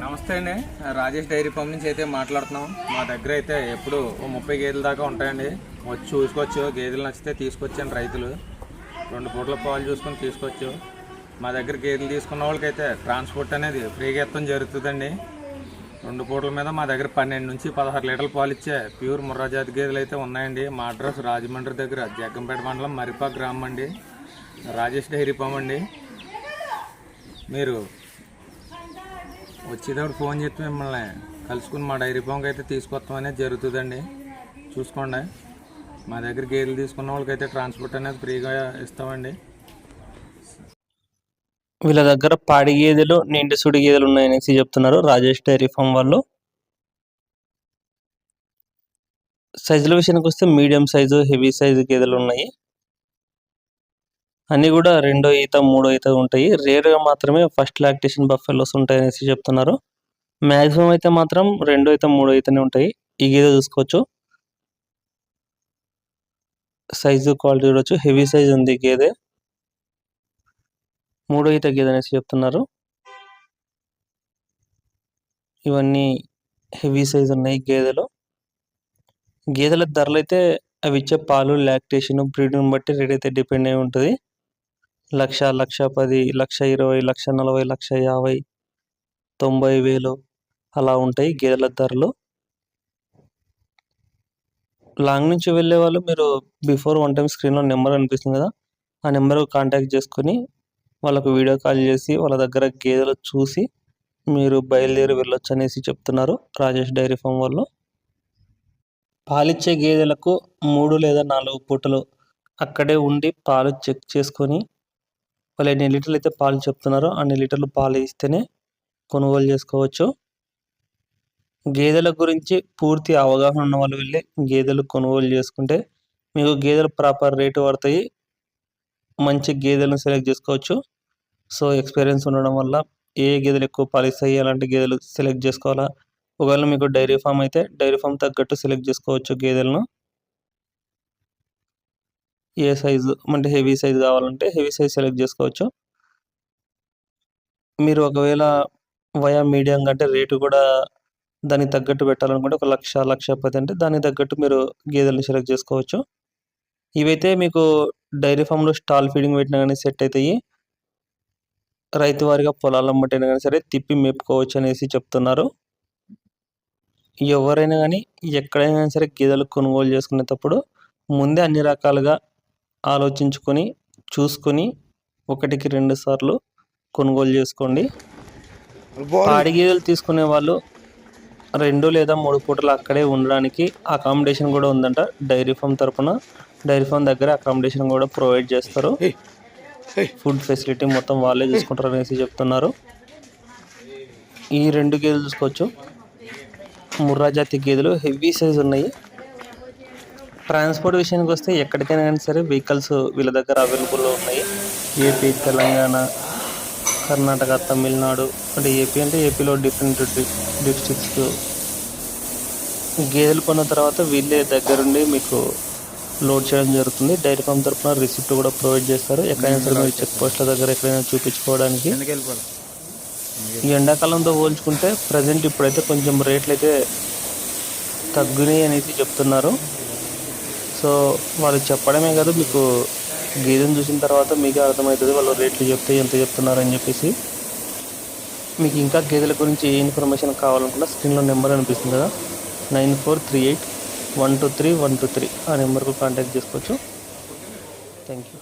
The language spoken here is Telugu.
నమస్తే అండి. రాజేష్ డైరీ ఫామ్ నుంచి అయితే మాట్లాడుతున్నాం. మా దగ్గర అయితే ఎప్పుడు 30 గేదెల దాకా ఉంటాయండి. వచ్చి చూసుకోవచ్చు. గేదెలు నచ్చితే తీసుకొచ్చాను. రైతులు 2 పూటల పాలు చూసుకొని తీసుకోవచ్చు. మా దగ్గర గేదెలు తీసుకున్న వాళ్ళకైతే ట్రాన్స్పోర్ట్ అనేది ఫ్రీగా ఇవ్వడం జరుగుతుందండి. 2 పూటల మీద మా దగ్గర 12 నుంచి 16 లీటర్ల పాలు ఇచ్చే ప్యూర్ ముర్రా జాతి గేదెలు అయితే ఉన్నాయండి. మా అడ్రస్ రాజమండ్రి దగ్గర జగ్గంపేట మండలం మరిపాక్ గ్రామం అండి. రాజేష్ డైరీ ఫామ్ అండి. మీరు వచ్చేటప్పుడు ఫోన్ చేస్తే మిమ్మల్ని కలుసుకుని మా డైరీ ఫామ్కి అయితే తీసుకొస్తాం అనేది జరుగుతుందండి. చూసుకోండి. మా దగ్గర గేదెలు తీసుకున్న వాళ్ళకైతే ట్రాన్స్పోర్ట్ అనేది ఫ్రీగా ఇస్తామండి. వీళ్ళ దగ్గర పాడి గేదెలు, నిండి సుడి గేదెలు ఉన్నాయనేసి చెప్తున్నారు రాజేష్ డైరీ ఫామ్ వాళ్ళు. సైజుల విషయానికి వస్తే మీడియం సైజు, హెవీ సైజు గేదెలు ఉన్నాయి. అన్నీ కూడా 2వ ఈత 3వ ఈత ఉంటాయి. రేర్గా మాత్రమే ఫస్ట్ లాక్టేషన్ బఫెలోస్ ఉంటాయనేసి చెప్తున్నారు. మ్యాక్సిమం అయితే మాత్రం 2వ ఈత 3వ ఈతనే ఉంటాయి. ఈ గేదె చూసుకోవచ్చు. సైజు క్వాలిటీ చూడవచ్చు. హెవీ సైజ్ ఉంది గేదె. 3వ ఈత గేదె అనేసి చెప్తున్నారు. ఇవన్నీ హెవీ సైజ్ ఉన్నాయి గేదెలు. గేదెల ధరలు అయితే అవి ఇచ్చే పాలు, లాక్టేషన్, బ్రీడ్ని బట్టి రేట్ అయితే డిపెండ్ అయి ఉంటుంది. 1,00,000, 1,10,000, 1,20,000, 1,40,000, 1,50,000, 90,000 అలా ఉంటాయి గేదెల ధరలు. లాంగ్ నుంచి వెళ్ళే వాళ్ళు మీరు బిఫోర్ వన్ టైం స్క్రీన్లో నెంబర్ అనిపిస్తుంది కదా, ఆ నెంబర్ కాంటాక్ట్ చేసుకొని వాళ్ళకు వీడియో కాల్ చేసి వాళ్ళ దగ్గర గేదెలు చూసి మీరు బయలుదేరి వెళ్ళొచ్చు అనేసి చెప్తున్నారు రాజేష్ డైరీ ఫామ్ వాళ్ళు. పాలిచ్చే గేదెలకు 3 లేదా 4 పూటలు అక్కడే ఉండి పాలు చెక్ చేసుకొని వాళ్ళు ఎన్ని లీటర్లు అయితే పాలు చెప్తున్నారో అన్ని లీటర్లు పాలు ఇస్తేనే కొనుగోలు చేసుకోవచ్చు. గేదెల గురించి పూర్తి అవగాహన ఉన్న వాళ్ళు వెళ్ళి గేదెలు కొనుగోలు చేసుకుంటే మీకు గేదెలు ప్రాపర్ రేటు పడతాయి. మంచి గేదెలను సెలెక్ట్ చేసుకోవచ్చు. సో ఎక్స్పీరియన్స్ ఉండడం వల్ల ఏ గేదెలు ఎక్కువ పాలు ఇస్తాయి, అలాంటి గేదెలు సెలెక్ట్ చేసుకోవాలా. ఒకవేళ మీకు డైరీ ఫామ్ అయితే డైరీ ఫామ్ తగ్గట్టు సెలెక్ట్ చేసుకోవచ్చు గేదెలను. ఏ సైజు అంటే హెవీ సైజు కావాలంటే హెవీ సైజ్ సెలెక్ట్ చేసుకోవచ్చు. మీరు ఒకవేళ వయా మీడియం అంటే రేటు కూడా దానికి తగ్గట్టు పెట్టాలనుకుంటే 1,00,000, 1,10,000 అంటే దానికి తగ్గట్టు మీరు గేదెలను సెలెక్ట్ చేసుకోవచ్చు. ఇవైతే మీకు డైరీ ఫామ్లో స్టాల్ ఫీడింగ్ పెట్టినా కానీ సెట్ అవుతాయి. రైతు వారిగా పొలాలను బట్టైనా కానీ సరే తిప్పి మేపుకోవచ్చు అనేసి చెప్తున్నారు. ఎవరైనా కానీ ఎక్కడైనా సరే గేదెలు కొనుగోలు చేసుకునేటప్పుడు ముందే అన్ని రకాలుగా ఆలోచించుకొని చూసుకొని 1కి 2 సార్లు కొనుగోలు చేసుకోండి. పాడి గేదెలు తీసుకునే వాళ్ళు 2 లేదా 3 పూటలు అక్కడే ఉండడానికి అకామిడేషన్ కూడా ఉందంట డైరీ ఫామ్ తరఫున. డైరీ ఫామ్ దగ్గర అకామిడేషన్ కూడా ప్రొవైడ్ చేస్తారు. ఫుడ్ ఫెసిలిటీ మొత్తం వాళ్ళే చూసుకుంటారు అనేసి చెప్తున్నారు. ఈ 2 గేదెలు చూసుకోవచ్చు. ముర్రా జాతి గేదెలు హెవీ సైజ్ ఉన్నాయి. ట్రాన్స్పోర్ట్ విషయానికి వస్తే ఎక్కడికైనా కానీ సరే వెహికల్స్ వీళ్ళ దగ్గర అవైలబుల్లో ఉన్నాయి. ఏపీ, తెలంగాణ, కర్ణాటక, తమిళనాడు అంటే ఏపీ అంటే ఏపీలో డిఫరెంట్ డిస్ట్రిక్ట్స్ గేదెలు కొన్న తర్వాత వీళ్ళే దగ్గరుండి మీకు లోడ్ చేయడం జరుగుతుంది. డైరీ ఫామ్ తరఫున రిసిప్ట్ కూడా ప్రొవైడ్ చేస్తారు. ఎక్కడైనా సరే మీరు చెక్ పోస్ట్ల దగ్గర ఎక్కడైనా చూపించుకోవడానికి. ఈ ఎండాకాలంతో పోల్చుకుంటే ప్రజెంట్ ఇప్పుడైతే కొంచెం రేట్లు అయితే తగ్గునాయి అనేసి చెప్తున్నారు. సో వాళ్ళు చెప్పడమే కాదు, మీకు గేదెను చూసిన తర్వాత మీకే అర్థమవుతుంది వాళ్ళు రేట్లు చెప్తే ఎంత చెప్తున్నారు అని చెప్పేసి. మీకు ఇంకా గేదెల గురించి ఏ ఇన్ఫర్మేషన్ కావాలనుకున్నా స్క్రీన్లో నెంబర్ అనిపిస్తుంది కదా, 9438 123 123 ఆ నెంబర్కు కాంటాక్ట్ చేసుకోవచ్చు. Thank you.